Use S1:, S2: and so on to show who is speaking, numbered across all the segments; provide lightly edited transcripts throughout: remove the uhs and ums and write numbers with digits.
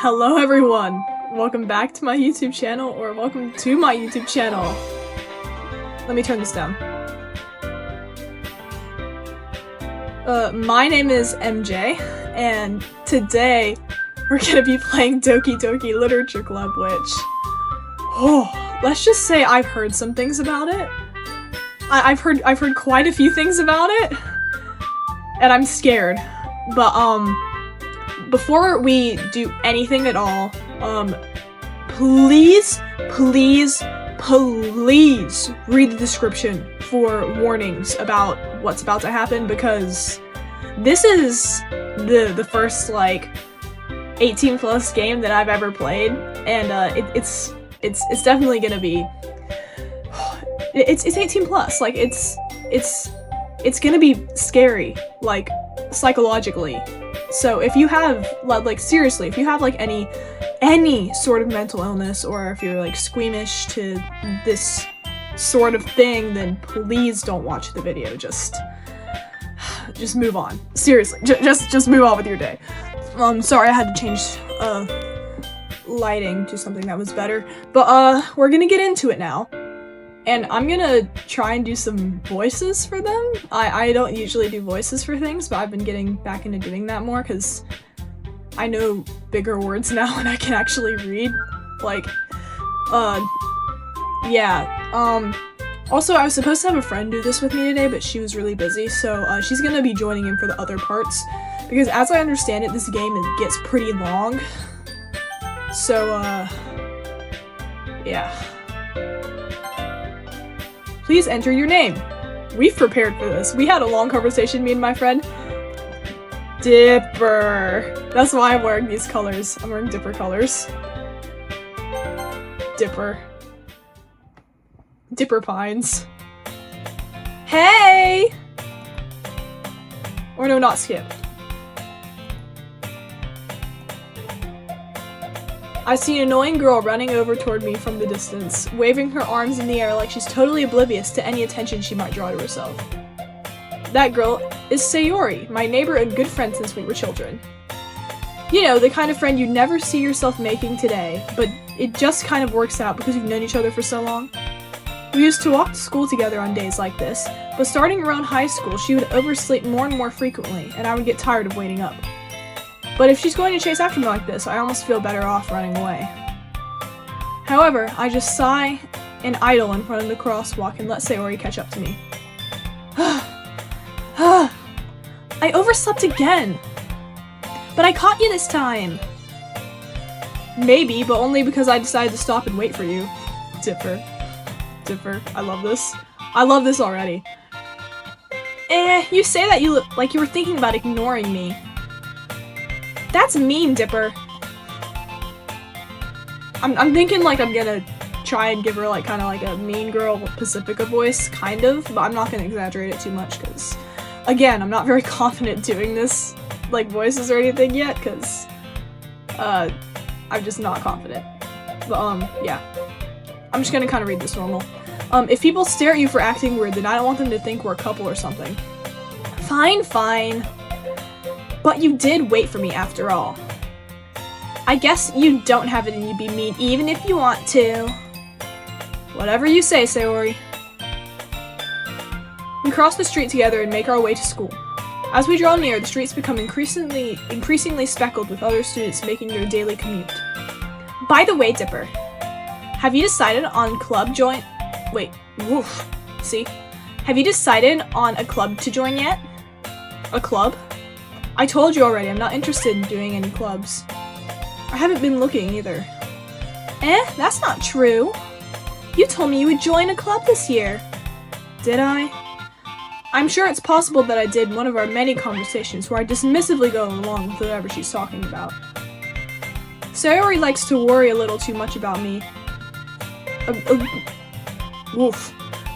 S1: Hello everyone! Welcome back to my YouTube channel, or welcome to my YouTube channel. Let me turn this down. My name is MJ, and today we're gonna be playing Doki Doki Literature Club, which... let's just say I've heard some things about it. I've heard quite a few things about it, and I'm scared. But, before we do anything at all, please read the description for warnings about what's about to happen, because this is the first, like, 18 plus game that I've ever played, and, it's definitely gonna be, it's 18 plus, like, it's gonna be scary, like, psychologically. So if you have, like, seriously, if you have, like, any sort of mental illness, or if you're, like, squeamish to this sort of thing, then please don't watch the video. Just move on. Seriously, just move on with your day. Sorry I had to change, lighting to something that was better. But, we're gonna get into it now. And I'm gonna try and do some voices for them. I don't usually do voices for things, but I've been getting back into doing that more because I know bigger words now and I can actually read. Like, yeah. Also, I was supposed to have a friend do this with me today, but she was really busy, so she's gonna be joining in for the other parts. Because as I understand it, this game gets pretty long. So, yeah. Please enter your name. We've prepared for this. We had a long conversation, me and my friend. Dipper. That's why I'm wearing these colors. I'm wearing Dipper colors. Dipper. Dipper Pines. Hey! Or no, not Skip. I see an annoying girl running over toward me from the distance, waving her arms in the air like she's totally oblivious to any attention she might draw to herself. That girl is Sayori, my neighbor and good friend since we were children. You know, the kind of friend you never see yourself making today, but it just kind of works out because you've known each other for so long. We used to walk to school together on days like this, but starting around high school, she would oversleep more and more frequently, and I would get tired of waiting up. But if she's going to chase after me like this, I almost feel better off running away. However, I just sigh and idle in front of the crosswalk and let Sayori catch up to me. I overslept again! But I caught you this time! Maybe, but only because I decided to stop and wait for you. Dipper. Dipper. I love this. I love this already. You say that you look like you were thinking about ignoring me. That's mean, Dipper. I'm thinking, like, I'm gonna try and give her, like, kind of like a mean girl Pacifica voice, kind of, but I'm not gonna exaggerate it too much, because, again, I'm not very confident doing this, like, voices or anything yet, because, I'm just not confident. But, yeah. I'm just gonna kind of read this normal. If people stare at you for acting weird, then I don't want them to think we're a couple or something. Fine, fine. But you did wait for me after all. I guess you don't have it in you to be mean even if you want to. Whatever you say, Sayori. We cross the street together and make our way to school. As we draw near, the streets become increasingly speckled with other students making their daily commute. By the way, Dipper, have you decided on See? Have you decided on a club to join yet? A club? I told you already, I'm not interested in doing any clubs. I haven't been looking either. That's not true. You told me you would join a club this year. Did I? I'm sure it's possible that I did in one of our many conversations where I dismissively go along with whatever she's talking about. Sayori likes to worry a little too much about me.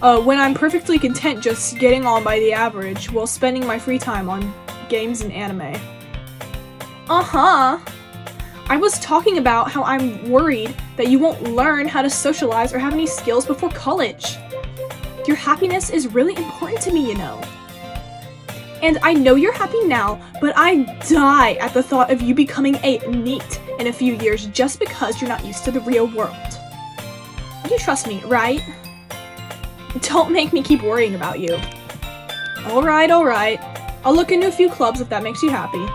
S1: When I'm perfectly content just getting on by the average while spending my free time on games and anime. Uh-huh. I was talking about how I'm worried that you won't learn how to socialize or have any skills before college. Your happiness is really important to me, you know. And I know you're happy now, but I die at the thought of you becoming a NEET in a few years just because you're not used to the real world. You trust me, right? Don't make me keep worrying about you. Alright. I'll look into a few clubs if that makes you happy.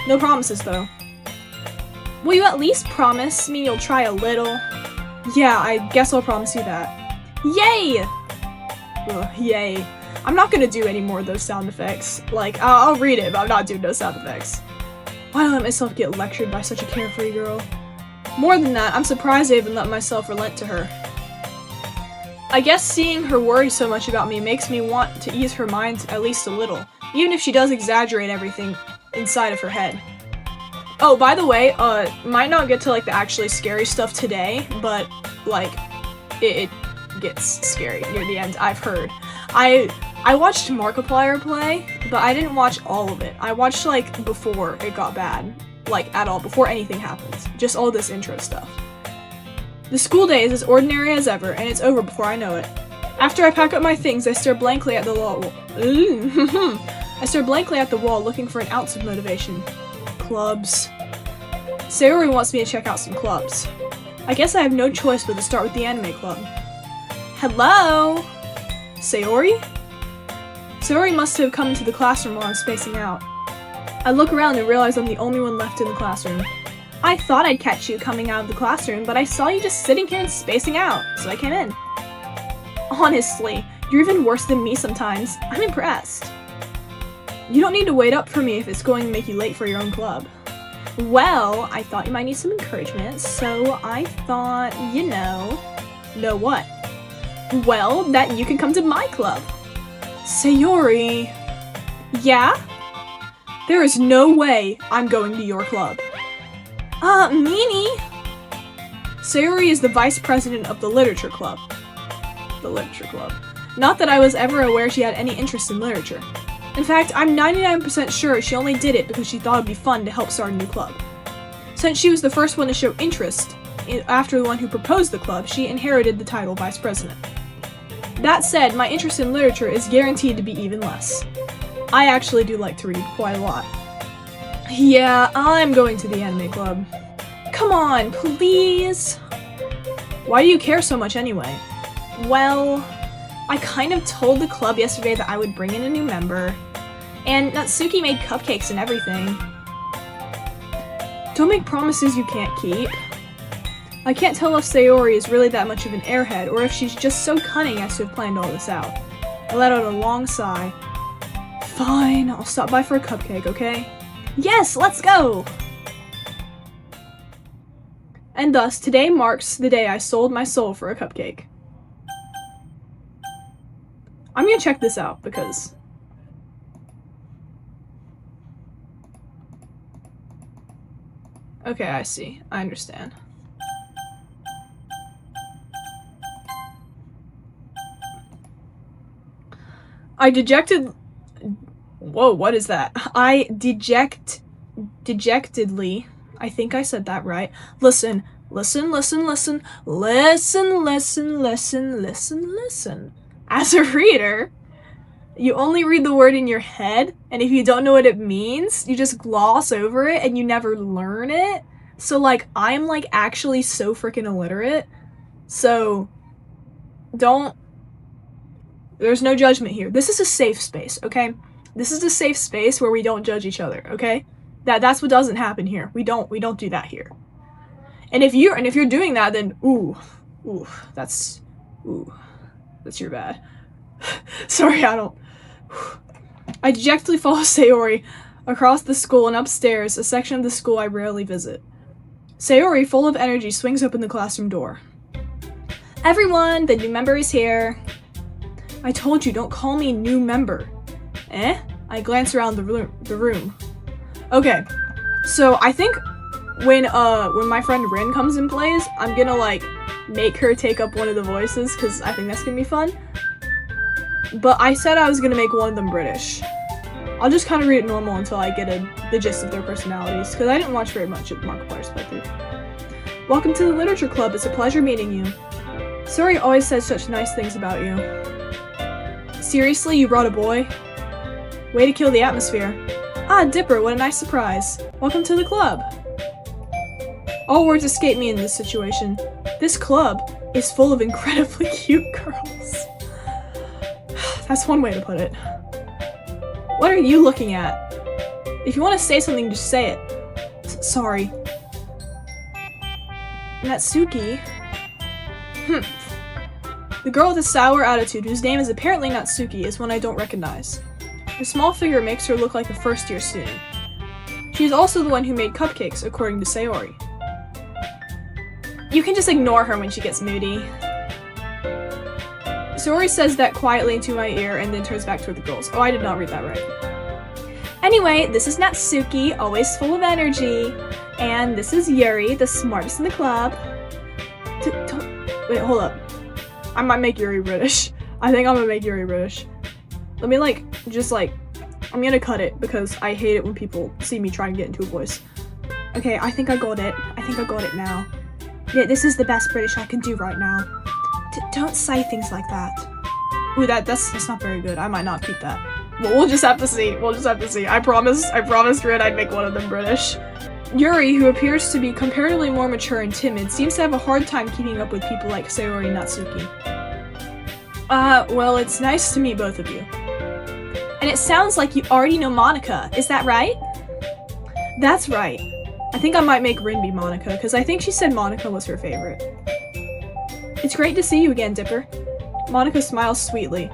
S1: No promises, though. Will you at least promise me you'll try a little? Yeah, I guess I'll promise you that. Yay! Ugh, yay. I'm not gonna do any more of those sound effects. Like, I'll read it, but I'm not doing those sound effects. Why let myself get lectured by such a carefree girl? More than that, I'm surprised I even let myself relent to her. I guess seeing her worry so much about me makes me want to ease her mind at least a little, even if she does exaggerate everything inside of her head. Oh, by the way, might not get to, like, the actually scary stuff today, but, like, it gets scary near the end, I've heard. I watched Markiplier play, but I didn't watch all of it. I watched, like, before it got bad. Like, at all, before anything happens. Just all this intro stuff. The school day is as ordinary as ever, and it's over before I know it. After I pack up my things, I stare blankly at the wall. I stare blankly at the wall, looking for an ounce of motivation. Clubs. Sayori wants me to check out some clubs. I guess I have no choice but to start with the anime club. Hello? Sayori? Sayori must have come into the classroom while I'm spacing out. I look around and realize I'm the only one left in the classroom. I thought I'd catch you coming out of the classroom, but I saw you just sitting here and spacing out, so I came in. Honestly, you're even worse than me sometimes. I'm impressed. You don't need to wait up for me if it's going to make you late for your own club. Well, I thought you might need some encouragement, so I thought, you know... Know what? Well, that you can come to my club. Sayori... Yeah? There is no way I'm going to your club. Meanie! Sayori is the vice president of the literature club. The literature club. Not that I was ever aware she had any interest in literature. In fact, I'm 99% sure she only did it because she thought it'd be fun to help start a new club. Since she was the first one to show interest, after the one who proposed the club, she inherited the title vice president. That said, my interest in literature is guaranteed to be even less. I actually do like to read quite a lot. Yeah, I'm going to the anime club. Come on, please! Why do you care so much anyway? Well, I kind of told the club yesterday that I would bring in a new member, and Natsuki made cupcakes and everything. Don't make promises you can't keep. I can't tell if Sayori is really that much of an airhead, or if she's just so cunning as to have planned all this out. I let out a long sigh. Fine, I'll stop by for a cupcake, okay? Yes, let's go! And thus, today marks the day I sold my soul for a cupcake. I'm gonna check this out, because... Okay, I see. I understand. Whoa, what is that? Dejectedly, I think I said that right. Listen. As a reader, you only read the word in your head, and if you don't know what it means, you just gloss over it and you never learn it. So, like, I'm, like, actually so freaking illiterate. So, there's no judgment here. This is a safe space, okay? This is a safe space where we don't judge each other, okay? That's what doesn't happen here. We don't do that here. And if you're doing that, then that's your bad. Sorry, I dejectedly follow Sayori across the school and upstairs, a section of the school I rarely visit. Sayori, full of energy, swings open the classroom door. Everyone, the new member is here. I told you, don't call me new member. Eh? I glance around the room. Okay, so I think when my friend Rin comes and plays, I'm gonna, like, make her take up one of the voices, because I think that's gonna be fun. But I said I was gonna make one of them British. I'll just kind of read it normal until I get the gist of their personalities, because I didn't watch very much of Markiplier's playthrough. Welcome to the Literature Club. It's a pleasure meeting you. Sayori always says such nice things about you. Seriously, you brought a boy? Way to kill the atmosphere. Ah, Dipper, what a nice surprise. Welcome to the club. All words escape me in this situation. This club is full of incredibly cute girls. That's one way to put it. What are you looking at? If you want to say something, just say it. Sorry. Natsuki? The girl with a sour attitude, whose name is apparently Natsuki, is one I don't recognize. Her small figure makes her look like a first-year student. She is also the one who made cupcakes, according to Sayori. You can just ignore her when she gets moody. Sayori says that quietly into my ear and then turns back toward the girls. Oh, I did not read that right. Anyway, this is Natsuki, always full of energy. And this is Yuri, the smartest in the club. Wait, hold up. I might make Yuri British. I think I'm gonna make Yuri British. Let me I'm gonna cut it because I hate it when people see me try and get into a voice. Okay, I think I got it. I think I got it now. Yeah, this is the best British I can do right now. Don't say things like that. Ooh, that's not very good. I might not keep that. Well, we'll just have to see. We'll just have to see. I promised Red I'd make one of them British. Yuri, who appears to be comparatively more mature and timid, seems to have a hard time keeping up with people like Sayori and Natsuki. Well, it's nice to meet both of you. And it sounds like you already know Monica, is that right? That's right. I think I might make Rin be Monica, because I think she said Monica was her favorite. It's great to see you again, Dipper. Monica smiles sweetly.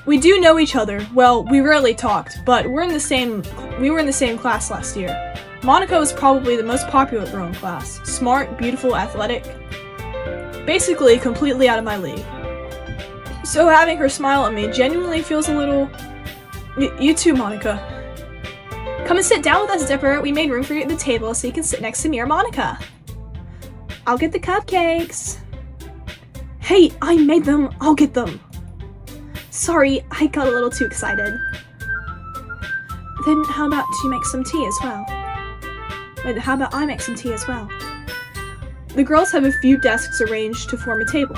S1: We do know each other. Well, we rarely talked, but we were in the same class last year. Monica was probably the most popular girl in class. Smart, beautiful, athletic. Basically, completely out of my league. So having her smile at me genuinely feels a little... You too, Monica. Come and sit down with us, Dipper. We made room for you at the table so you can sit next to me or Monica. I'll get the cupcakes. Hey, I made them. I'll get them. Sorry, I got a little too excited. Then how about you make some tea as well? Wait, how about I make some tea as well? The girls have a few desks arranged to form a table.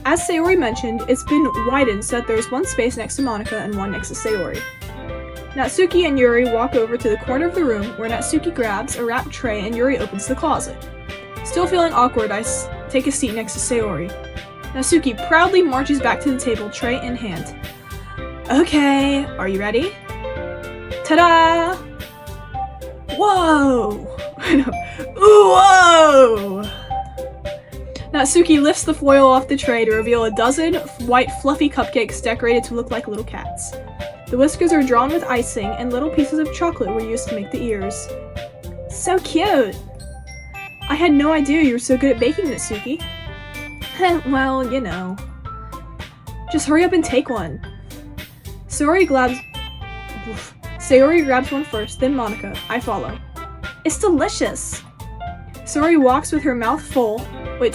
S1: As Sayori mentioned, it's been widened so that there's one space next to Monica and one next to Sayori. Natsuki and Yuri walk over to the corner of the room where Natsuki grabs a wrapped tray and Yuri opens the closet. Still feeling awkward, I take a seat next to Sayori. Natsuki proudly marches back to the table, tray in hand. Okay, are you ready? Ta-da! Whoa! Whoa! Natsuki lifts the foil off the tray to reveal a dozen white fluffy cupcakes decorated to look like little cats. The whiskers are drawn with icing, and little pieces of chocolate were used to make the ears. So cute! I had no idea you were so good at baking, Natsuki. Well, you know. Just hurry up and take one. Sayori grabs one first, then Monica. I follow. It's delicious! Sayori talks with her mouth full and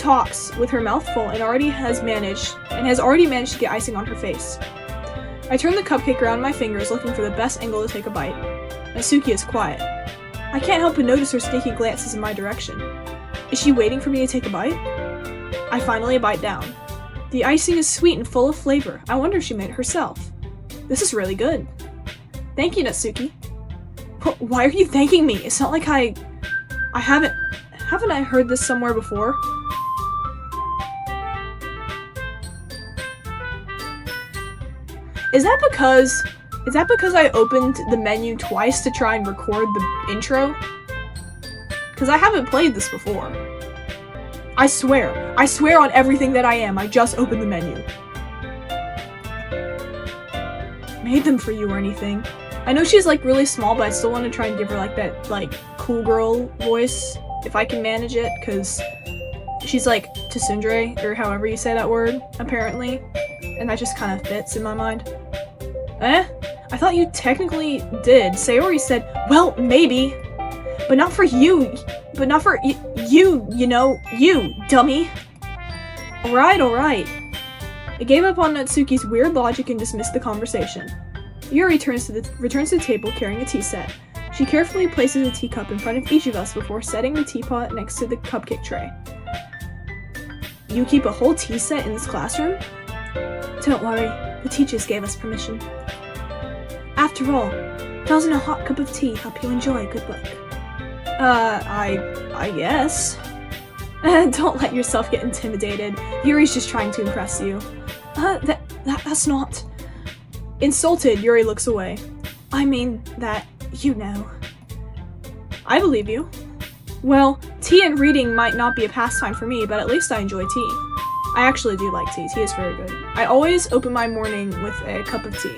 S1: has already managed to get icing on her face. I turn the cupcake around my fingers, looking for the best angle to take a bite. Natsuki is quiet. I can't help but notice her sneaky glances in my direction. Is she waiting for me to take a bite? I finally bite down. The icing is sweet and full of flavor. I wonder if she made it herself. This is really good. Thank you, Natsuki. Why are you thanking me? It's not like haven't I heard this somewhere before? Is that because I opened the menu twice to try and record the intro? Because I haven't played this before. I swear on everything that I am, I just opened the menu. Made them for you or anything. I know she's like really small, but I still want to try and give her like that like cool girl voice, if I can manage it, because she's like Tsundere, or however you say that word, apparently. And that just kind of fits in my mind. I thought you technically did. Sayori said, well, maybe. But not for you. But not for you know, you, dummy. Alright. I gave up on Natsuki's weird logic and dismissed the conversation. Yuri returns to the table carrying a tea set. She carefully places a teacup in front of each of us before setting the teapot next to the cupcake tray. You keep a whole tea set in this classroom? Don't worry.
S2: The teachers gave us permission. After all, doesn't a hot cup of tea help you enjoy a good book?
S1: I guess.
S2: Don't let yourself get intimidated. Yuri's just trying to impress you. That's not...
S1: Insulted, Yuri looks away.
S2: I mean that, you know.
S1: I believe you. Well, tea and reading might not be a pastime for me, but at least I enjoy tea. I actually do like tea. Tea is very good. I always open my morning with a cup of tea.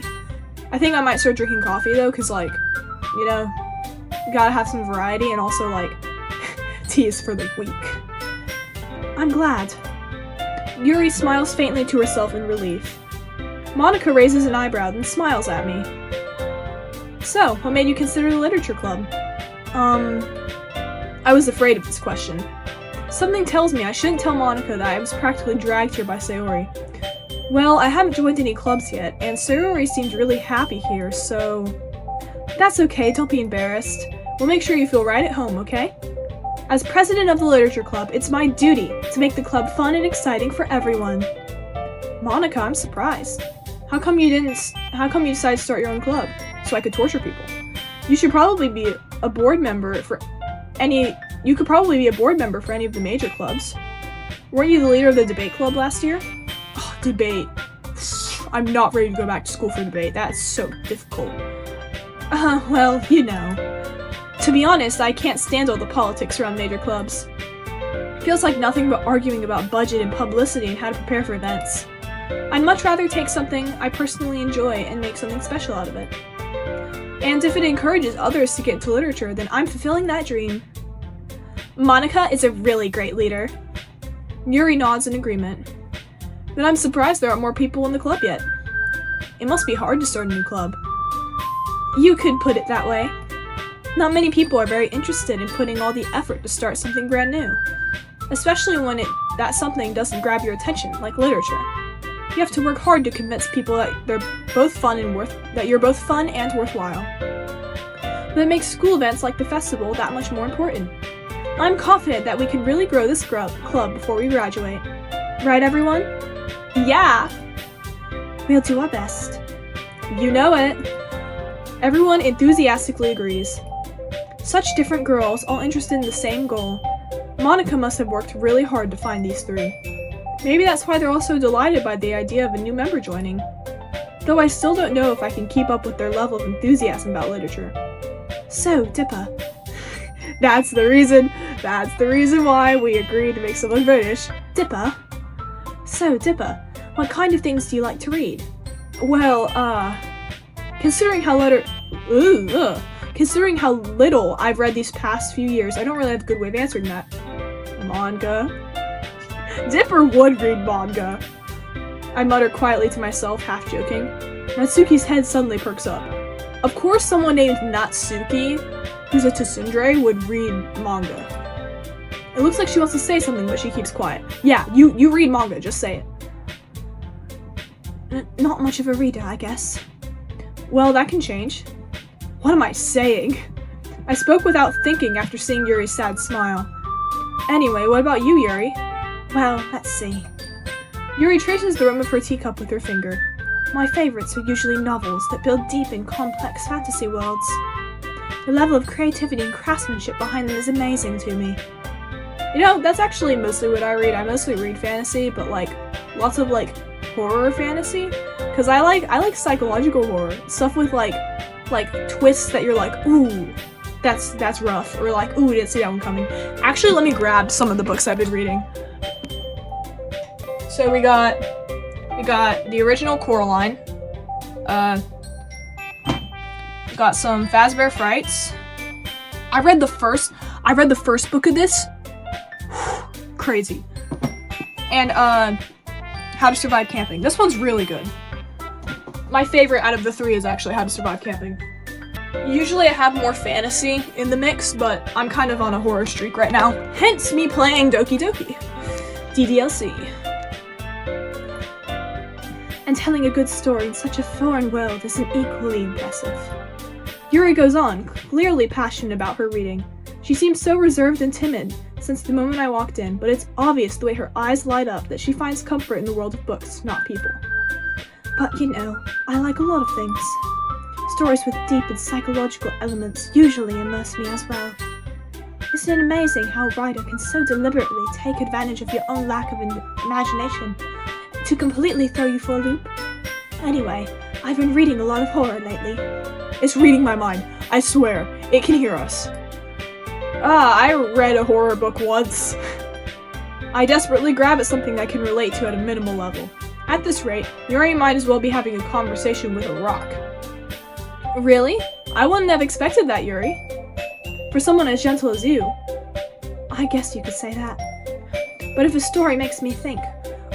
S1: I think I might start drinking coffee though, because like, you know, you gotta have some variety, and also like, tea is for the weak.
S2: I'm glad.
S1: Yuri smiles faintly to herself in relief. Monica raises an eyebrow, then smiles at me. So, what made you consider the literature club? I was afraid of this question. Something tells me I shouldn't tell Monica that I was practically dragged here by Sayori. Well, I haven't joined any clubs yet, and Sayori seemed really happy here, so... That's okay, don't be embarrassed. We'll make sure you feel right at home, okay? As president of the literature club, it's my duty to make the club fun and exciting for everyone. Monica, I'm surprised. How come you decided to start your own club? So I could torture people. You should probably be a board member for any... You could probably be a board member for any of the major clubs. Weren't you the leader of the debate club last year? Oh, debate. I'm not ready to go back to school for debate. That's so difficult.
S2: Well, you know.
S1: To be honest, I can't stand all the politics around major clubs. It feels like nothing but arguing about budget and publicity and how to prepare for events. I'd much rather take something I personally enjoy and make something special out of it. And if it encourages others to get into literature, then I'm fulfilling that dream.
S2: Monica is a really great leader.
S1: Yuri nods in agreement. Then I'm surprised there aren't more people in the club yet. It must be hard to start a new club.
S2: You could put it that way. Not many people are very interested in putting all the effort to start something brand new.
S1: Especially when that something doesn't grab your attention, like literature. You have to work hard to convince people that you're both fun and worthwhile. But it makes school events like the festival that much more important. I'm confident that we can really grow this club before we graduate. Right, everyone?
S2: Yeah! We'll do our best.
S1: You know it. Everyone enthusiastically agrees. Such different girls, all interested in the same goal. Monica must have worked really hard to find these three. Maybe that's why they're all so delighted by the idea of a new member joining. Though I still don't know if I can keep up with their level of enthusiasm about literature.
S2: So, Dipper.
S1: That's the reason why we agreed to make someone British.
S2: Dipper? So, Dipper, what kind of things do you like to read?
S1: Well, considering how little I've read these past few years, I don't really have a good way of answering that. Manga. Dipper would read manga. I mutter quietly to myself, half joking. Natsuki's head suddenly perks up. Of course someone named Natsuki, who's a tsundere, would read manga. It looks like she wants to say something, but she keeps quiet. Yeah, you read manga, just say
S2: it. Not much of a reader, I guess.
S1: Well, that can change. What am I saying? I spoke without thinking after seeing Yuri's sad smile. Anyway, what about you, Yuri?
S2: Well, let's see.
S1: Yuri traces the rim of her teacup with her finger.
S2: My favorites are usually novels that build deep and complex fantasy worlds. The level of creativity and craftsmanship behind them is amazing to me.
S1: You know, that's actually mostly what I read. I mostly read fantasy, but like lots of like horror fantasy. Cause I like psychological horror. Stuff with like twists that you're like, ooh, that's rough. Or like, ooh, didn't see that one coming. Actually, let me grab some of the books I've been reading. So we got the original Coraline. Got some Fazbear Frights. I read the first book of this. Crazy. And How to Survive Camping. This one's really good. My favorite out of the three is actually How to Survive Camping. Usually I have more fantasy in the mix, but I'm kind of on a horror streak right now. Hence me playing Doki Doki. DDLC.
S2: And telling a good story in such a foreign world isn't equally impressive.
S1: Yuri goes on, clearly passionate about her reading. She seems so reserved and timid since the moment I walked in, but it's obvious the way her eyes light up that she finds comfort in the world of books, not people.
S2: But I like a lot of things. Stories with deep and psychological elements usually immerse me as well. Isn't it amazing how a writer can so deliberately take advantage of your own lack of imagination to completely throw you for a loop? Anyway, I've been reading a lot of horror lately.
S1: It's reading my mind. I swear, it can hear us. I read a horror book once. I desperately grab at something I can relate to at a minimal level. At this rate, Yuri might as well be having a conversation with a rock. Really? I wouldn't have expected that, Yuri. For someone as gentle as you.
S2: I guess you could say that. But if a story makes me think,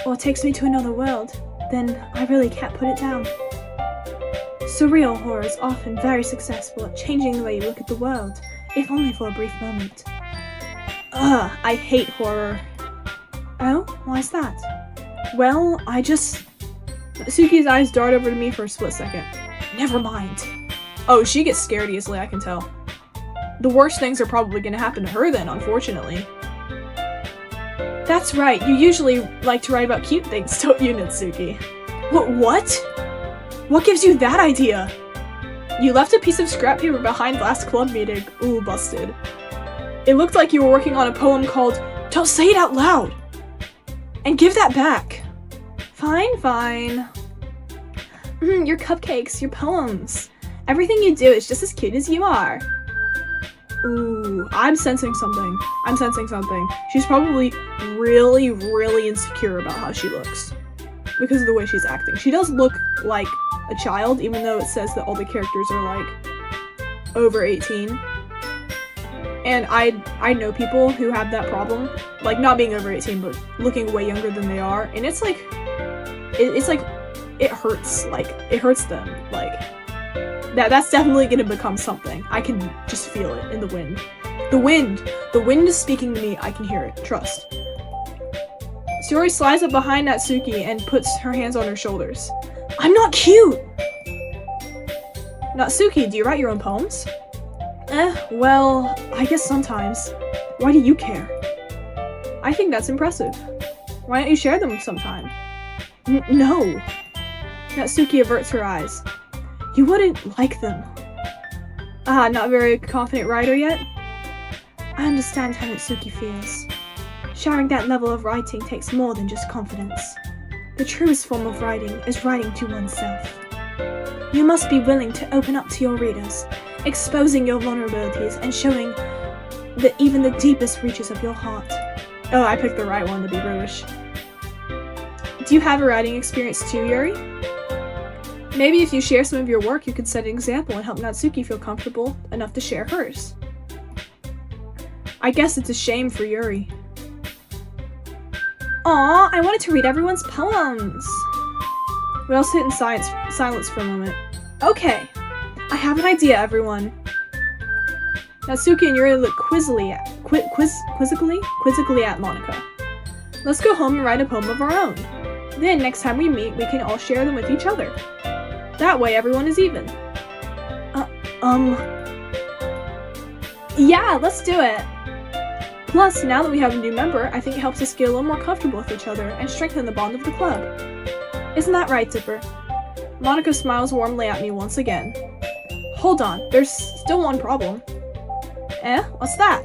S2: or takes me to another world, then I really can't put it down. Surreal horror is often very successful at changing the way you look at the world, if only for a brief moment.
S1: I hate horror.
S2: Oh? Why's that?
S1: Well, Suki's eyes dart over to me for a split second. Never mind. Oh, she gets scared easily, I can tell. The worst things are probably gonna happen to her then, unfortunately. That's right, you usually like to write about cute things, don't you, Natsuki? What? What gives you that idea? You left a piece of scrap paper behind last club meeting. Ooh, busted. It looked like you were working on a poem called Don't Say It Out Loud! And give that back. Fine. Your cupcakes, your poems. Everything you do is just as cute as you are. Ooh, I'm sensing something. She's probably really, really insecure about how she looks. Because of the way she's acting. She does look like a child, even though it says that all the characters are, like, over 18. And I know people who have that problem. Like, not being over 18, but looking way younger than they are. And it's like, it hurts. Like, it hurts them. Like, that's definitely gonna become something. I can just feel it in the wind. The wind is speaking to me. I can hear it. Trust. Sayori slides up behind Natsuki and puts her hands on her shoulders. I'm not cute! Natsuki, do you write your own poems? Well, I guess sometimes. Why do you care? I think that's impressive. Why don't you share them sometime? No. Natsuki averts her eyes. You wouldn't like them. Not very confident writer yet? I understand how Natsuki feels. Sharing that level of writing takes more than just confidence. The truest form of writing is writing to oneself. You must be willing to open up to your readers, exposing your vulnerabilities and showing even the deepest reaches of your heart. Oh, I picked the right one to be British. Do you have a writing experience too, Yuri? Maybe if you share some of your work, you could set an example and help Natsuki feel comfortable enough to share hers. I guess it's a shame for Yuri. Aw, I wanted to read everyone's poems! We all sit in silence for a moment. Okay, I have an idea, everyone. Natsuki and Yuri look quizzically at Monica. Let's go home and write a poem of our own. Then, next time we meet, we can all share them with each other. That way, everyone is even. Yeah, let's do it! Plus, now that we have a new member, I think it helps us get a little more comfortable with each other and strengthen the bond of the club. Isn't that right, Zipper? Monica smiles warmly at me once again. Hold on, there's still one problem. What's that?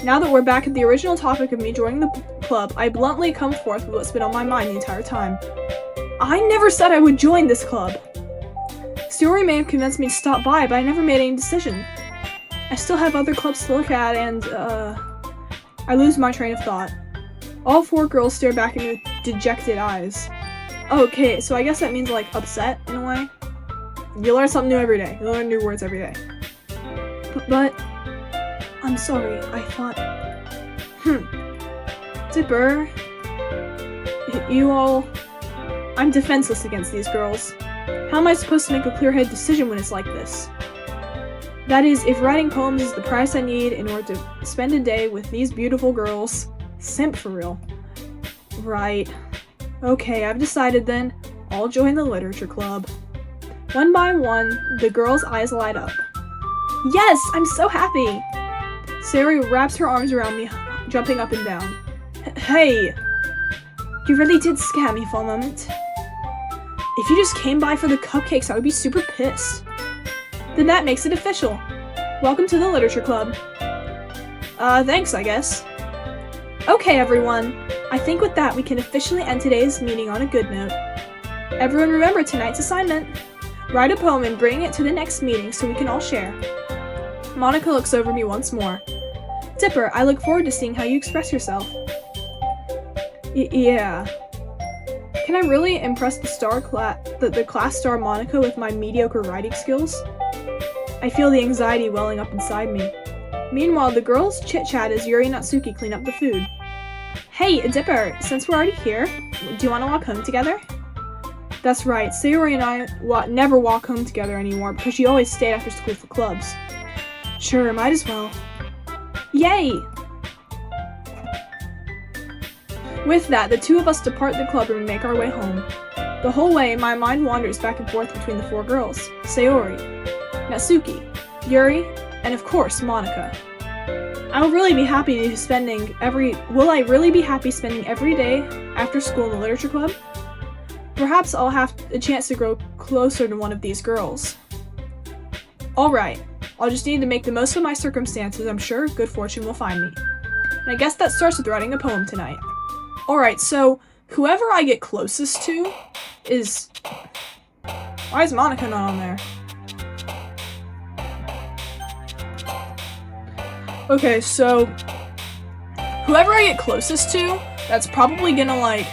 S1: Now that we're back at the original topic of me joining the club, I bluntly come forth with what's been on my mind the entire time. I never said I would join this club! Sayori may have convinced me to stop by, but I never made any decision. I still have other clubs to look at and, I lose my train of thought. All four girls stare back at me with dejected eyes. Okay, so I guess that means, like, upset, in a way? You learn something new every day. You learn new words every day. But I'm sorry, I thought... Dipper... You all... I'm defenseless against these girls. How am I supposed to make a clear-headed decision when it's like this? That is, if writing poems is the price I need in order to spend a day with these beautiful girls. Simp for real. Right. Okay, I've decided then. I'll join the literature club. One by one, the girls' eyes light up. Yes! I'm so happy! Sayori wraps her arms around me, jumping up and down. Hey! You really did scare me for a moment. If you just came by for the cupcakes, I would be super pissed. Then that makes it official. Welcome to the Literature Club. Thanks, I guess. Okay, everyone. I think with that, we can officially end today's meeting on a good note. Everyone remember tonight's assignment. Write a poem and bring it to the next meeting so we can all share. Monica looks over me once more. Dipper, I look forward to seeing how you express yourself. Yeah. Can I really impress the class star Monica with my mediocre writing skills? I feel the anxiety welling up inside me. Meanwhile, the girls chit-chat as Yuri and Natsuki clean up the food. Hey, Dipper, since we're already here, do you want to walk home together? That's right, Sayori and I never walk home together anymore because she always stayed after school for clubs. Sure, might as well. Yay! With that, the two of us depart the club room and make our way home. The whole way, my mind wanders back and forth between the four girls, Sayori, Natsuki, Yuri, and of course, Monica. Will I really be happy spending every day after school in the literature club? Perhaps I'll have a chance to grow closer to one of these girls. Alright, I'll just need to make the most of my circumstances. I'm sure good fortune will find me. And I guess that starts with writing a poem tonight. Alright, so whoever I get closest to is... Why is Monica not on there? Okay, so whoever I get closest to, that's probably gonna, like,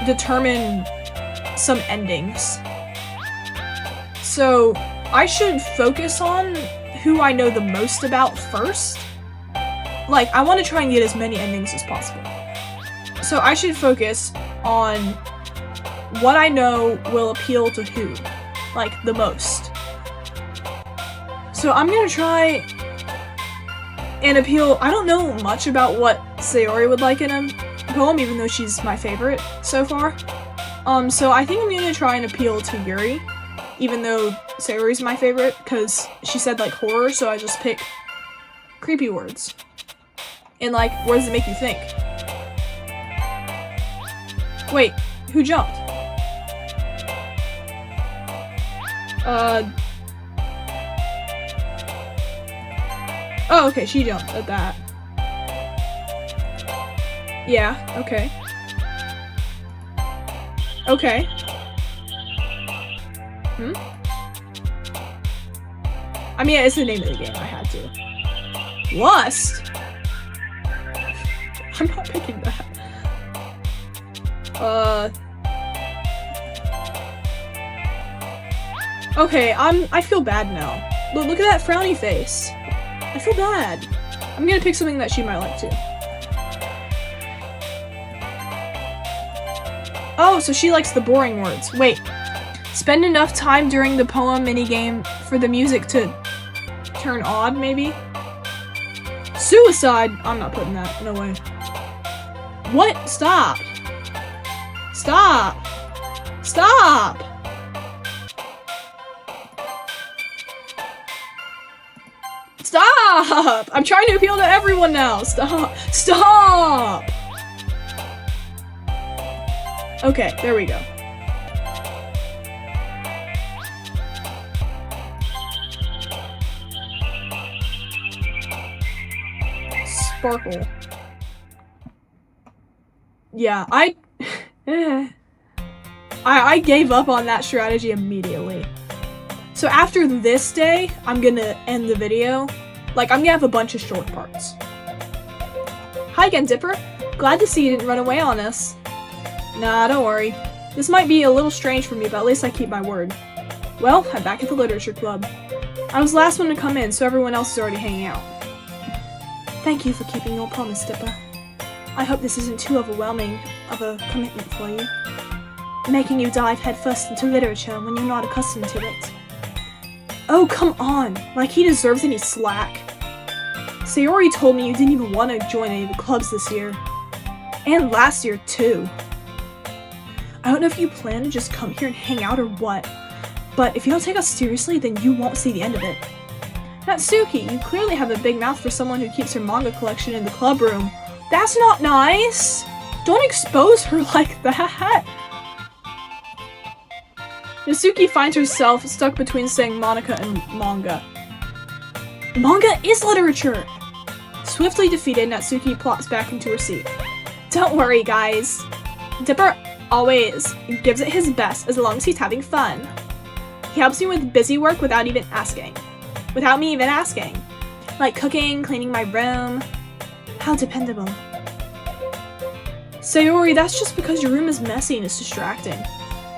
S1: determine some endings. So I should focus on who I know the most about first. Like, I want to try and get as many endings as possible. So I should focus on what I know will appeal to who, like, the most. So I'm gonna try and appeal. I don't know much about what Sayori would like in a poem, even though she's my favorite so far. So I think I'm gonna try and appeal to Yuri, even though Sayori's my favorite, because she said, like, horror, so I just pick creepy words. And, like, words that make you think. Wait, who jumped? Oh, okay, she jumped at that. Yeah, okay. Okay. I mean, it's the name of the game, I had to. Lust? I'm not picking that. Okay, I feel bad now. Look at that frowny face. I feel bad. I'm gonna pick something that she might like too. Oh, so she likes the boring words. Wait. Spend enough time during the poem minigame for the music to turn odd, maybe? Suicide! I'm not putting that. No way. What? Stop! Stop! Stop! Stop! I'm trying to appeal to everyone now. Stop! Stop! Okay, there we go. Sparkle. Yeah, I gave up on that strategy immediately. So after this day, I'm gonna end the video. Like, I'm gonna have a bunch of short parts. Hi again, Dipper. Glad to see you didn't run away on us. Nah, don't worry. This might be a little strange for me, but at least I keep my word. Well, I'm back at the Literature Club. I was the last one to come in, so everyone else is already hanging out. Thank you for keeping your promise, Dipper. I hope this isn't too overwhelming of a commitment for you. Making you dive headfirst into literature when you're not accustomed to it. Oh, come on! Like he deserves any slack. Sayori told me you didn't even want to join any of the clubs this year. And last year, too. I don't know if you plan to just come here and hang out or what, but if you don't take us seriously, then you won't see the end of it. Natsuki, you clearly have a big mouth for someone who keeps her manga collection in the club room. That's not nice! Don't expose her like that! Natsuki finds herself stuck between saying Monica and manga. Manga is literature! Swiftly defeated, Natsuki plops back into her seat. Don't worry, guys. Dipper always gives it his best as long as he's having fun. He helps me with busy work without me even asking. Like cooking, cleaning my room.
S2: How dependable.
S1: Sayori, that's just because your room is messy and it's distracting.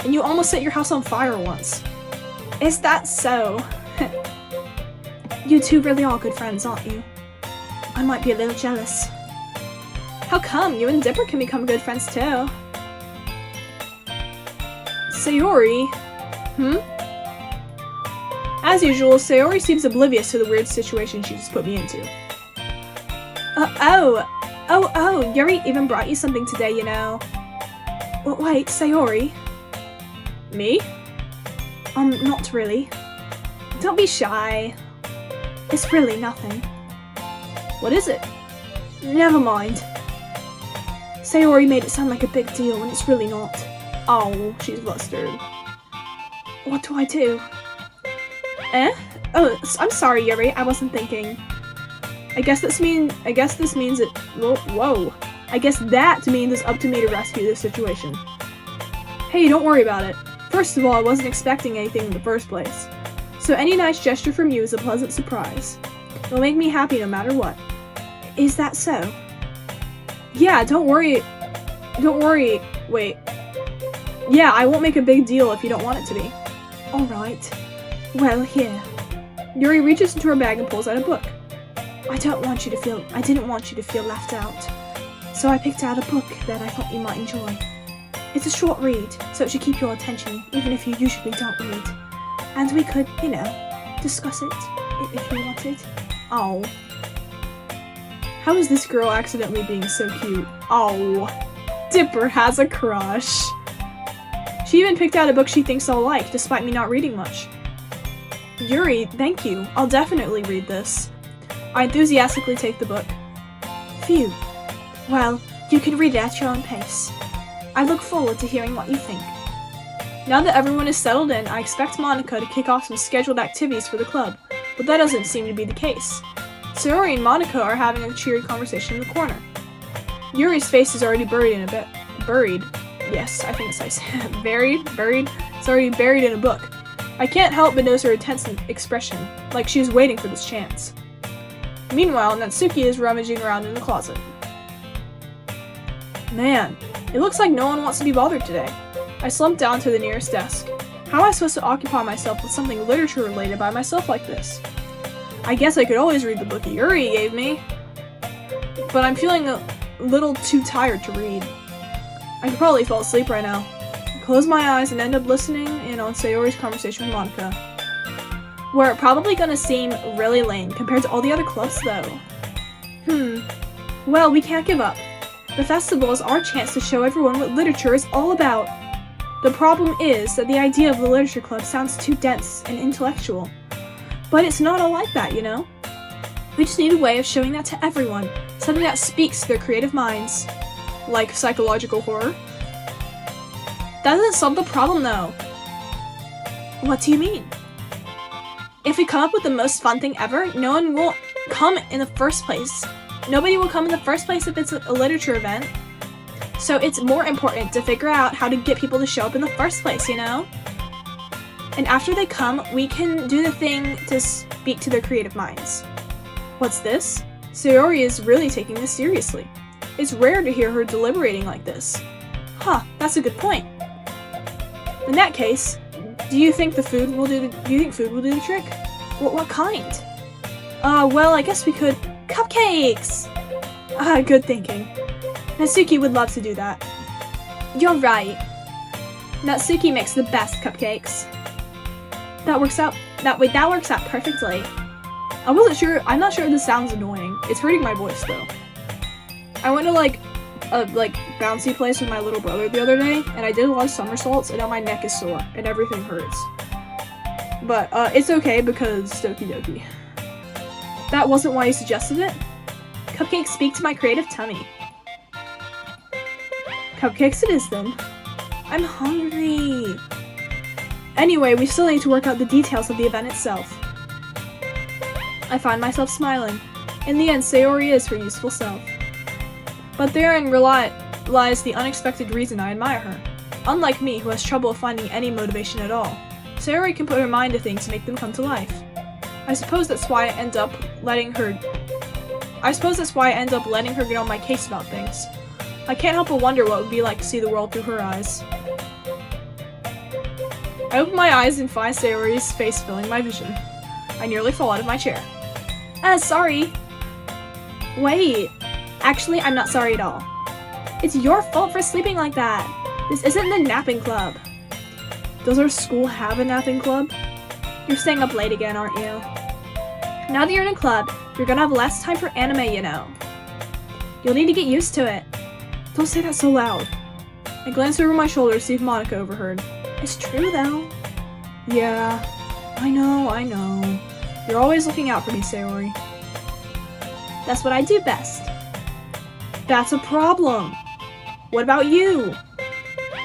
S1: And you almost set your house on fire once.
S2: Is that so? You two really are good friends, aren't you? I might be a little jealous.
S1: How come? You and Dipper can become good friends too. Sayori? As usual, Sayori seems oblivious to the weird situation she just put me into.
S2: Oh, Yuri even brought you something today, you know. Well, wait, Sayori.
S1: Me?
S2: Not really.
S1: Don't be shy.
S2: It's really nothing.
S1: What is it?
S2: Never mind. Sayori made it sound like a big deal when it's really not.
S1: Oh, she's flustered.
S2: What do I do?
S1: Oh, I'm sorry, Yuri. I wasn't thinking. I guess this means it. Whoa. I guess that means it's up to me to rescue this situation. Hey, don't worry about it. First of all, I wasn't expecting anything in the first place. So any nice gesture from you is a pleasant surprise. It'll make me happy no matter what.
S2: Is that so?
S1: Yeah, don't worry. Wait. Yeah, I won't make a big deal if you don't want it to be.
S2: Alright. Well, here.
S1: Yuri reaches into her bag and pulls out a book.
S2: I didn't want you to feel left out. So I picked out a book that I thought you might enjoy. It's a short read, so it should keep your attention, even if you usually don't read. And we could, discuss it, if you wanted.
S1: Oh. How is this girl accidentally being so cute? Oh. Dipper has a crush. She even picked out a book she thinks I'll like, despite me not reading much. Yuri, thank you. I'll definitely read this. I enthusiastically take the book.
S2: Phew. Well, you can read it at your own pace. I look forward to hearing what you think.
S1: Now that everyone is settled in, I expect Monica to kick off some scheduled activities for the club, but that doesn't seem to be the case. Sayori and Monica are having a cheery conversation in the corner. Yuri's face is already buried. Yes, I think it's nice. Buried? It's already buried in a book. I can't help but notice her intense expression, like she was waiting for this chance. Meanwhile, Natsuki is rummaging around in the closet. Man, it looks like no one wants to be bothered today. I slump down to the nearest desk. How am I supposed to occupy myself with something literature related by myself like this? I guess I could always read the book Yuri gave me, but I'm feeling a little too tired to read. I could probably fall asleep right now. Close my eyes and end up listening in on Sayori's conversation with Monica. We're probably gonna seem really lame compared to all the other clubs though. Well, we can't give up. The festival is our chance to show everyone what literature is all about. The problem is that the idea of the literature club sounds too dense and intellectual. But it's not all like that, you know? We just need a way of showing that to everyone, something that speaks to their creative minds. Like psychological horror. That doesn't solve the problem though.
S2: What do you mean?
S1: If we come up with the most fun thing ever, no one will come in the first place. Nobody will come in the first place if it's a literature event. So it's more important to figure out how to get people to show up in the first place, you know? And after they come, we can do the thing to speak to their creative minds. What's this? Sayori is really taking this seriously. It's rare to hear her deliberating like this. Huh, that's a good point. In that case, do you think food will do the trick?
S2: What kind?
S1: Well, I guess we could... Cupcakes! Good thinking. Natsuki would love to do that. You're right. Natsuki makes the best cupcakes. That works out perfectly. I'm not sure if this sounds annoying. It's hurting my voice though. I went to a bouncy place with my little brother the other day, and I did a lot of somersaults, and now my neck is sore, and everything hurts. But, it's okay because Doki Doki. That wasn't why you suggested it? Cupcakes speak to my creative tummy. Cupcakes it is then. I'm hungry.
S2: Anyway, we still need to work out the details of the event itself. I find myself smiling. In the end, Sayori is her useful self. But therein lies the unexpected reason I admire her. Unlike me, who has trouble finding any motivation at all, Sayori can put her mind to things and make them come to life. I suppose that's why I end up letting her get on my case about things. I can't help but wonder what it would be like to see the world through her eyes. I open my eyes and find Sayori's face filling my vision. I nearly fall out of my chair. Sorry. Wait. Actually, I'm not sorry at all. It's your fault for sleeping like that. This isn't the napping club. Does our school have a napping club? You're staying up late again, aren't you? Now that you're in a club, you're gonna have less time for anime, you know. You'll need to get used to it. Don't say that so loud. I glance over my shoulder to see if Monica overheard. It's true, though. Yeah, I know. You're always looking out for me, Sayori. That's what I do best. That's a problem. What about you?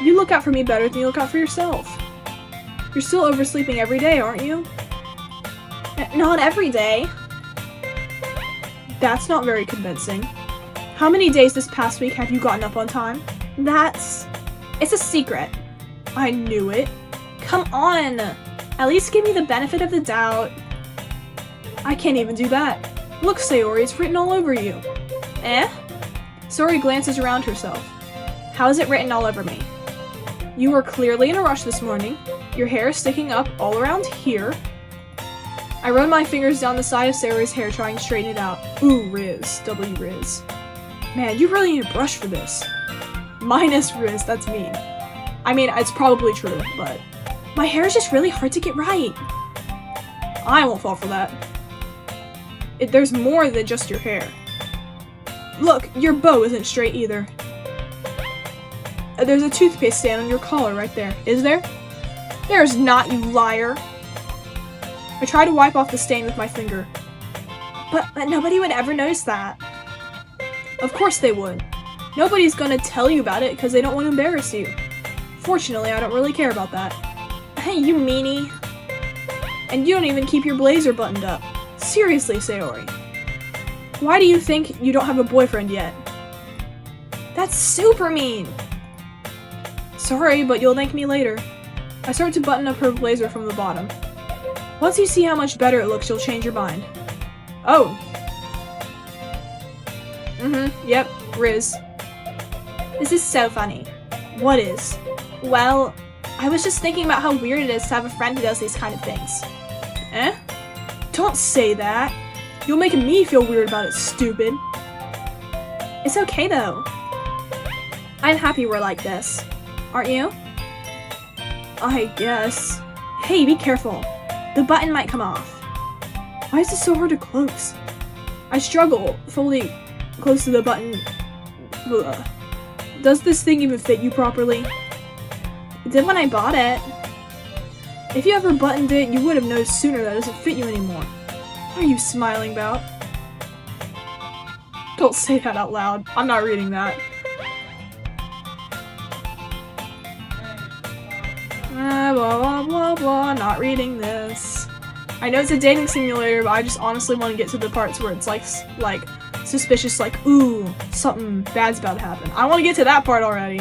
S2: You look out for me better than you look out for yourself. You're still oversleeping every day, aren't you? Not every day. That's not very convincing. How many days this past week have you gotten up on time? It's a secret. I knew it. Come on. At least give me the benefit of the doubt. I can't even do that. Look, Sayori, it's written all over you. Sayori glances around herself. How is it written all over me? You were clearly in a rush this morning. Your hair is sticking up all around here. I run my fingers down the side of Sayori's hair trying to straighten it out. Ooh, Riz. W Riz. Man, you really need a brush for this. Minus Riz, that's mean. I mean, it's probably true, but my hair is just really hard to get right. I won't fall for that. There's more than just your hair. Look, your bow isn't straight either. There's a toothpaste stand on your collar right there. Is there? There's not, you liar. I try to wipe off the stain with my finger. But nobody would ever notice that. Of course they would. Nobody's gonna tell you about it because they don't want to embarrass you. Fortunately, I don't really care about that. Hey, you meanie. And you don't even keep your blazer buttoned up. Seriously, Sayori. Why do you think you don't have a boyfriend yet? That's super mean. Sorry, but you'll thank me later. I start to button up her blazer from the bottom. Once you see how much better it looks, you'll change your mind. Oh. Yep, Riz. This is so funny. What is? Well, I was just thinking about how weird it is to have a friend who does these kind of things. Don't say that. You'll make me feel weird about it, stupid. It's okay, though. I'm happy we're like this. Aren't you? I guess. Hey, be careful. The button might come off. Why is it so hard to close? I struggle fully close to the button. Ugh. Does this thing even fit you properly? It did when I bought it. If you ever buttoned it, you would have noticed sooner that it doesn't fit you anymore. What are you smiling about? Don't say that out loud. I'm not reading that. Blah blah blah blah, not reading this. I know it's a dating simulator, but I just honestly want to get to the parts where it's like suspicious, like, ooh, something bad's about to happen. I want to get to that part already.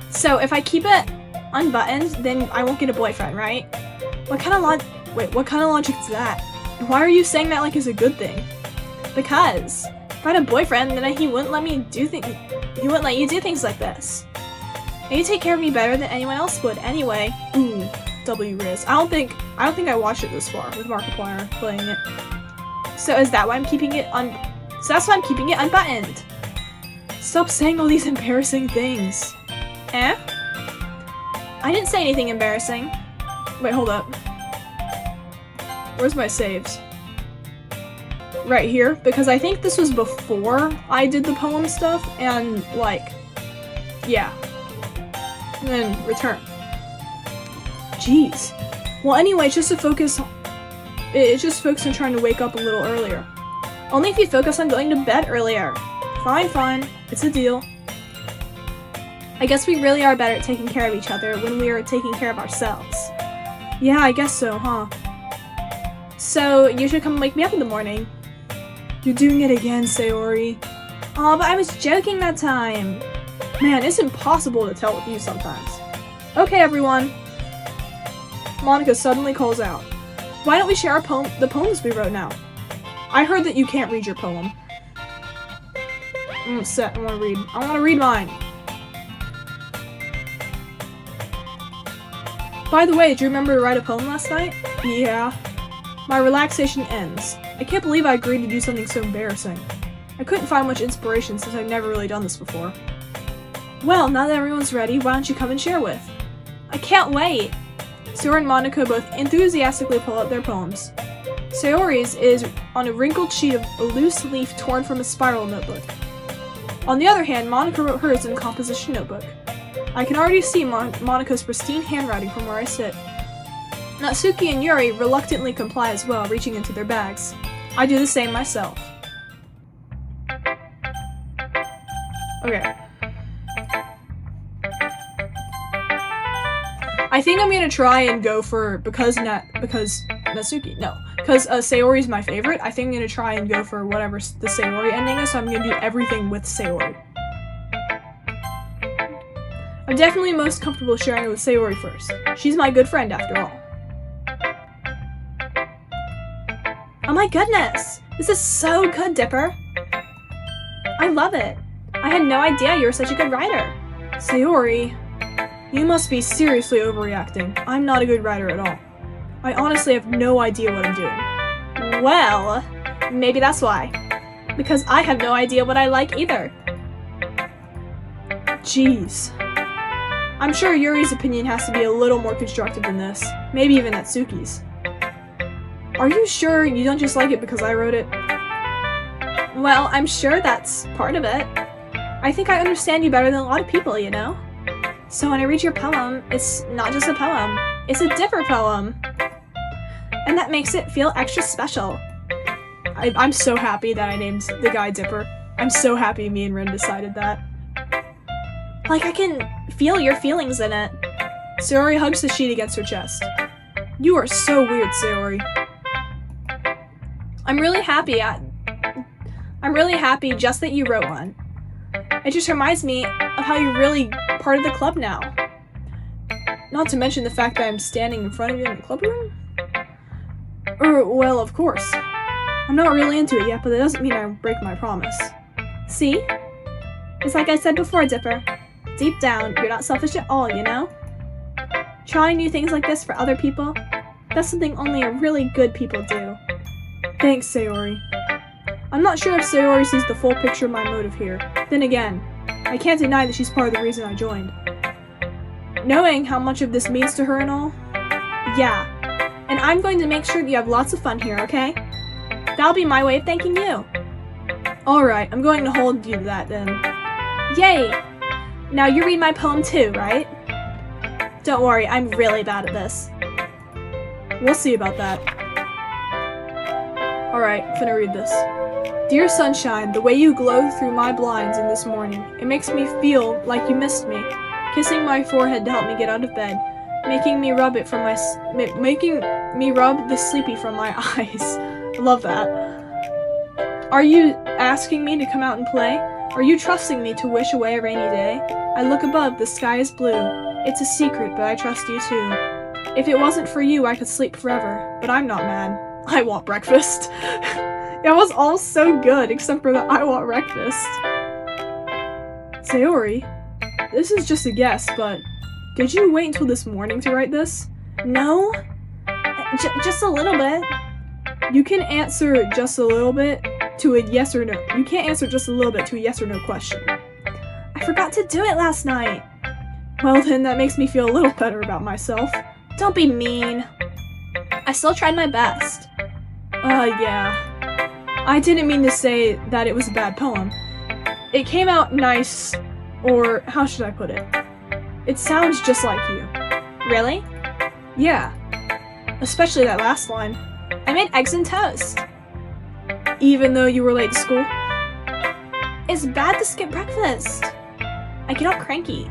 S2: So if I keep it unbuttoned, then I won't get a boyfriend, right? What kind of logic is that? And why are you saying that like it's a good thing? Because if I had a boyfriend, then he wouldn't let me do things. He wouldn't let you do things like this. And you take care of me better than anyone else would. Anyway, ooh, W Riz. I don't think I watched it this far with Markiplier playing it. So is that why I'm keeping it So that's why I'm keeping it unbuttoned. Stop saying all these embarrassing things. I didn't say anything embarrassing. Wait, hold up. Where's my saves? Right here, because I think this was before I did the poem stuff, and like, yeah. And then return. Jeez. Well, anyway, it's just focus on trying to wake up a little earlier. Only if you focus on going to bed earlier. Fine, it's a deal. I guess we really are better at taking care of each other when we are taking care of ourselves.
S1: Yeah, I guess so, huh?
S2: So, you should come and wake me up in the morning.
S1: You're doing it again, Sayori.
S2: Aw, but I was joking that time.
S1: Man, it's impossible to tell with you sometimes. Okay, everyone. Monica suddenly calls out. Why don't we share our the poems we wrote now? I heard that you can't read your poem. I'm upset. I want to read mine. By the way, did you remember to write a poem last night? Yeah. My relaxation ends. I can't believe I agreed to do something so embarrassing. I couldn't find much inspiration since I've never really done this before. Well, now that everyone's ready, why don't you come and share with?
S2: I can't wait!
S1: Sayori and Monica both enthusiastically pull out their poems. Sayori's is on a wrinkled sheet of a loose leaf torn from a spiral notebook. On the other hand, Monica wrote hers in a composition notebook. I can already see Monica's pristine handwriting from where I sit. Natsuki and Yuri reluctantly comply as well, reaching into their bags. I do the same myself. Okay. I think I'm gonna try and go for, because Sayori's my favorite, I think I'm gonna try and go for whatever the Sayori ending is, so I'm gonna do everything with Sayori. I'm definitely most comfortable sharing it with Sayori first. She's my good friend after all.
S2: Oh my goodness! This is so good, Dipper! I love it! I had no idea you were such a good writer!
S1: Sayori, you must be seriously overreacting. I'm not a good writer at all. I honestly have no idea what I'm doing.
S2: Well, maybe that's why. Because I have no idea what I like either.
S1: Jeez. I'm sure Yuri's opinion has to be a little more constructive than this. Maybe even Natsuki's. Are you sure you don't just like it because I wrote it?
S2: Well, I'm sure that's part of it. I think I understand you better than a lot of people, you know? So when I read your poem, it's not just a poem. It's a Dipper poem. And that makes it feel extra special.
S1: I'm so happy that I named the guy Dipper. I'm so happy me and Ren decided that.
S2: Like, I can feel your feelings in it.
S1: Sayori hugs the sheet against her chest. You are so weird, Sayori.
S2: I'm really happy just that you wrote one. It just reminds me of how you're really part of the club now.
S1: Not to mention the fact that I'm standing in front of you in the club room? Well, of course. I'm not really into it yet, but that doesn't mean I break my promise.
S2: See? It's like I said before, Dipper. Deep down, you're not selfish at all, you know? Trying new things like this for other people, that's something only really good people do.
S1: Thanks, Sayori. I'm not sure if Sayori sees the full picture of my motive here. Then again, I can't deny that she's part of the reason I joined. Knowing how much of this means to her and all?
S2: Yeah. And I'm going to make sure that you have lots of fun here, okay? That'll be my way of thanking you.
S1: Alright, I'm going to hold you to that then.
S2: Yay! Now you read my poem too, right? Don't worry, I'm really bad at this.
S1: We'll see about that. Alright, finna read this. Dear sunshine, the way you glow through my blinds in this morning, it makes me feel like you missed me. Kissing my forehead to help me get out of bed, making me rub the sleepy from my eyes. Love that. Are you asking me to come out and play? Are you trusting me to wish away a rainy day? I look above, the sky is blue. It's a secret, but I trust you too. If it wasn't for you, I could sleep forever, but I'm not mad. I want breakfast. It was all so good, except for the I want breakfast. Sayori, this is just a guess, but did you wait until this morning to write this?
S2: No. Just a little bit.
S1: You can answer just a little bit to a yes or no. You can't answer just a little bit to a yes or no question.
S2: I forgot to do it last night.
S1: Well then, that makes me feel a little better about myself.
S2: Don't be mean. I still tried my best.
S1: Yeah. I didn't mean to say that it was a bad poem. It came out nice, or how should I put it? It sounds just like you.
S2: Really?
S1: Yeah. Especially that last line.
S2: I made eggs and toast.
S1: Even though you were late to school?
S2: It's bad to skip breakfast. I get all cranky.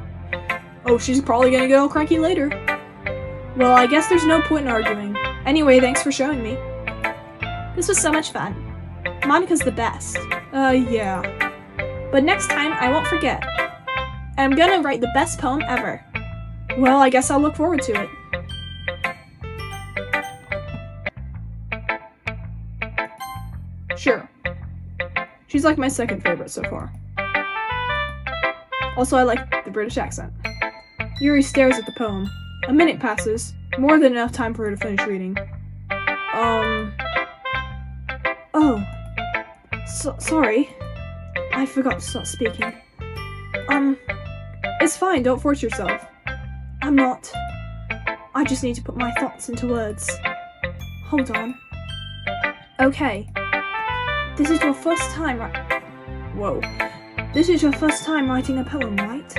S1: Oh, she's probably gonna get all cranky later. Well, I guess there's no point in arguing. Anyway, thanks for showing me.
S2: This was so much fun. Monica's the best.
S1: Yeah.
S2: But next time, I won't forget. I'm gonna write the best poem ever.
S1: Well, I guess I'll look forward to it. Sure. She's like my second favorite so far. Also, I like the British accent. Yuri stares at the poem. A minute passes, more than enough time for her to finish reading.
S2: Oh. Sorry. I forgot to start speaking.
S1: It's fine, don't force yourself.
S2: I'm not. I just need to put my thoughts into words. Hold on. Okay. This is your first time
S1: Whoa.
S2: This is your first time writing a poem, right?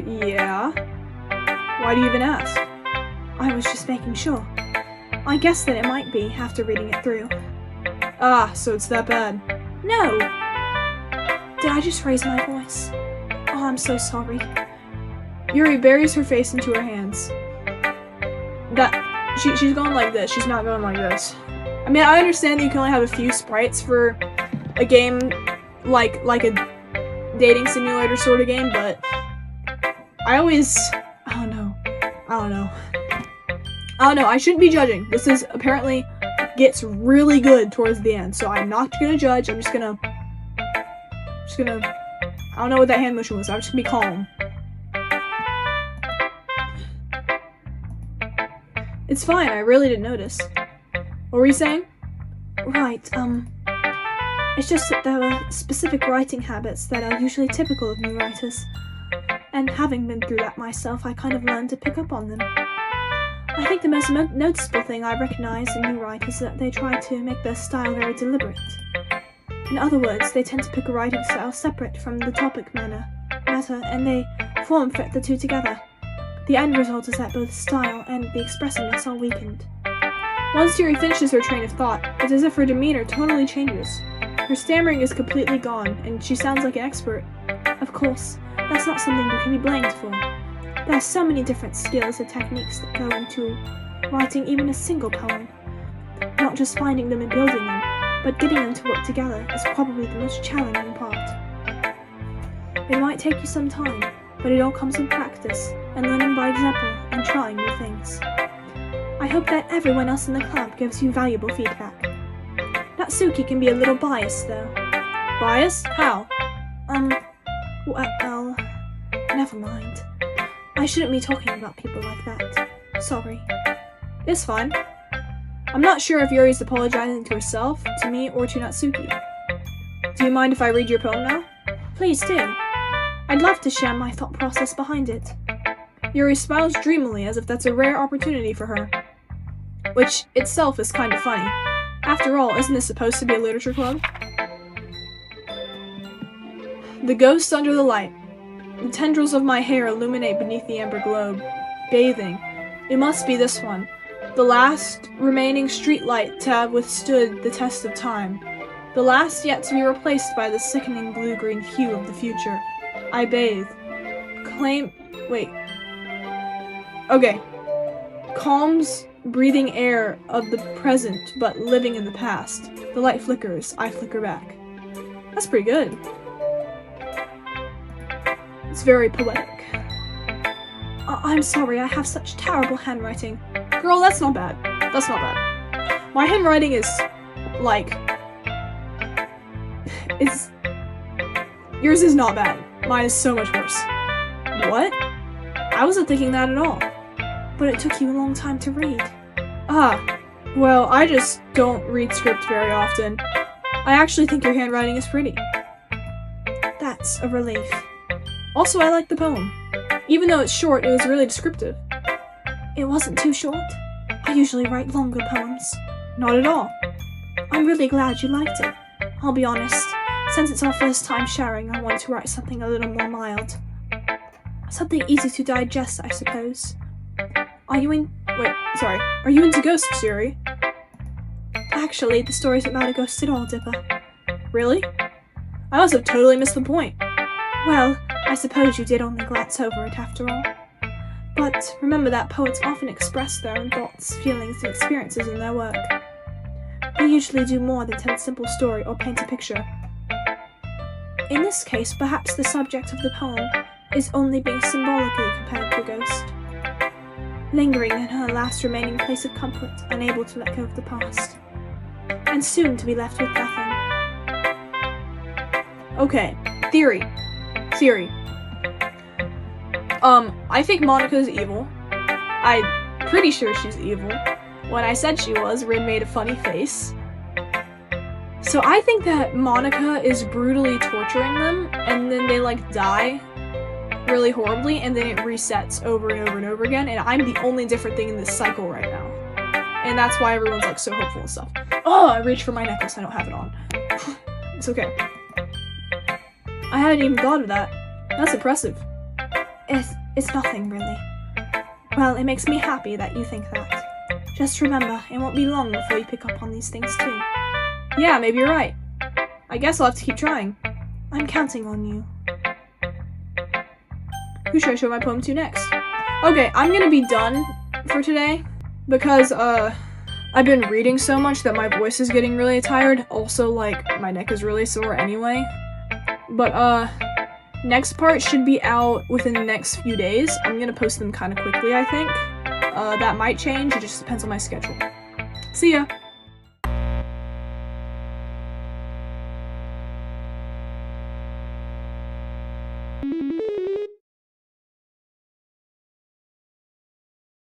S1: Yeah. Why do you even ask?
S2: I was just making sure. I guessed that it might be after reading it through.
S1: Ah, so it's that bad.
S2: No! Did I just raise my voice? Oh, I'm so sorry.
S1: Yuri buries her face into her hands. She's going like this, she's not going like this. I mean, I understand that you can only have a few sprites for a game like a dating simulator sort of game, but I don't know, I shouldn't be judging. This is apparently gets really good towards the end, so I'm not gonna judge. I'm just gonna I don't know what that hand motion was. I'm just gonna be calm. It's fine, I really didn't notice. What were you saying?
S2: Right, it's just that there are specific writing habits that are usually typical of new writers. And having been through that myself, I kind of learned to pick up on them. I think the most noticeable thing I recognize in new writers is that they try to make their style very deliberate. In other words, they tend to pick a writing style separate from the topic matter, and they form-fit the two together. The end result is that both style and the expressiveness are weakened.
S1: Once Yuri finishes her train of thought, it's as if her demeanor totally changes. Her stammering is completely gone, and she sounds like an expert.
S2: Of course, that's not something you can be blamed for. There are so many different skills and techniques that go into writing even a single poem. Not just finding them and building them, but getting them to work together is probably the most challenging part. It might take you some time, but it all comes with practice, and learning by example, and trying new things. I hope that everyone else in the club gives you valuable feedback. Natsuki can be a little biased, though.
S1: Biased? How?
S2: Well, never mind. I shouldn't be talking about people like that. Sorry.
S1: It's fine. I'm not sure if Yuri's apologizing to herself, to me, or to Natsuki. Do you mind if I read your poem now?
S2: Please do. I'd love to share my thought process behind it.
S1: Yuri smiles dreamily as if that's a rare opportunity for her. Which itself is kind of funny. After all, isn't this supposed to be a literature club? The ghost under the light. The tendrils of my hair illuminate beneath the amber globe. Bathing. It must be this one. The last remaining street light to have withstood the test of time. The last yet to be replaced by the sickening blue-green hue of the future. I bathe. Calms breathing air of the present, but living in the past. The light flickers, I flicker back. That's pretty good. It's very poetic.
S2: I'm sorry, I have such terrible handwriting.
S1: Girl, that's not bad. That's not bad. My handwriting is, like... Yours is not bad. Mine is so much worse. What? I wasn't thinking that at all.
S2: But it took you a long time to read.
S1: Well, I just don't read script very often. I actually think your handwriting is pretty.
S2: That's a relief.
S1: Also, I like the poem. Even though it's short, it was really descriptive.
S2: It wasn't too short. I usually write longer poems.
S1: Not at all.
S2: I'm really glad you liked it. I'll be honest, since it's our first time sharing, I wanted to write something a little more mild. Something easy to digest, I suppose. Are you
S1: into ghosts, Yuri?
S2: Actually, the story's about a ghost at all, Dipper.
S1: Really? I must have totally missed the point.
S2: Well, I suppose you did only glance over it after all. But remember that poets often express their own thoughts, feelings, and experiences in their work. They usually do more than tell a simple story or paint a picture. In this case, perhaps the subject of the poem is only being symbolically compared to a ghost, lingering in her last remaining place of comfort, unable to let go of the past, and soon to be left with nothing.
S1: Okay, theory. I think Monica's evil. I'm pretty sure she's evil. When I said she was, Rin made a funny face. So I think that Monica is brutally torturing them, and then they like die really horribly, and then it resets over and over and over again, and I'm the only different thing in this cycle right now. And that's why everyone's like so hopeful and stuff. Oh, I reached for my necklace, I don't have it on. It's okay. I hadn't even thought of that. That's impressive.
S2: It's nothing, really. Well, it makes me happy that you think that. Just remember, it won't be long before you pick up on these things too.
S1: Yeah, maybe you're right. I guess I'll have to keep trying.
S2: I'm counting on you.
S1: Who should I show my poem to next? Okay, I'm gonna be done for today because I've been reading so much that my voice is getting really tired. Also, like, my neck is really sore anyway. But next part should be out within the next few days. I'm gonna post them kind of quickly, I think. That might change, it just depends on my schedule. See ya!